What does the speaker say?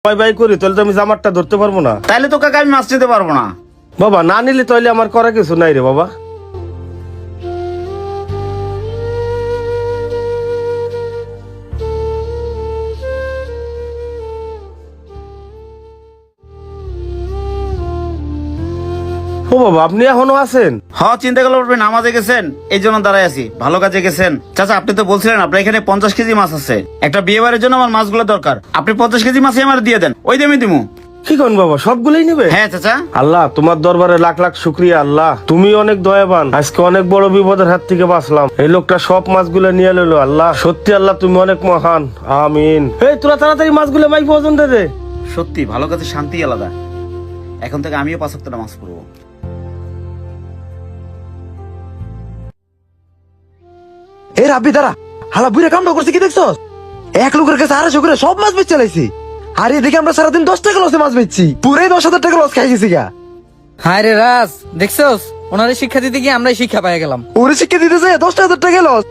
Bye bye করি তাহলে তো আমি জামারটা ধরতে পারবো না। তাইলে তো কাকা আমি মাছ নিতে পারবো না। বাবা না নিলে তাহলে আমার করা কিছু নাই রে বাবা। ও বাবা আপনি এখনো আছেন? চিন্তা করলে পারবেন, নামাজে গেছেন এই জন্য দাঁড়ায় আছি। ভালো কাজে গেছেন। চাচা আপনি তো বলছিলেন আপনার এখানে 50 কেজি মাছ আছে। একটা বিয়ে বাড়ির জন্য আমার মাছগুলো দরকার। আপনি 50 কেজি মাছই আমার দিয়ে দেন, ওই দিয়ে আমি দিমু। কি কোন বাবা সবগুলোই নেবে? হ্যাঁ চাচা। আল্লাহ তোমার দরবারে লাখ লাখ শুক্রিয়া। আল্লাহ তুমি অনেক দয়াবান, আজকে অনেক বড় বিপদের হাত থেকে বাঁচলাম। এই লোকটা সব মাছগুলো নিয়ে এলো। আল্লাহ সত্যি আল্লাহ তুমি অনেক মহান। আমিন। এই তোরা তাড়াতাড়ি মাছগুলো মাইক ওজন দে দে। সত্যি ভালো কাজে শান্তি আলাদা। এখন থেকে আমিও 5 ওয়াক্ত নামাজ পড়বো। এ রাব্বি দাঁড়া, হালা বুড়া কামটা করছে কি দেখছস? এক লোকের কাছে 250 করে সব মাছ বেচে চালাইছি। আর এদিকে আমরা সারাদিন 10 টাকা লসে মাছ বেচছি, পুরাই 10,000 টাকা লস খাই গেছি গা। হায় রে রাজ, দেখছস ওনারে শিক্ষা দিতে গিয়ে আমরাই শিক্ষা পাই গেলাম। ওরে শিক্ষা দিতেছে 10,000 টাকা লস।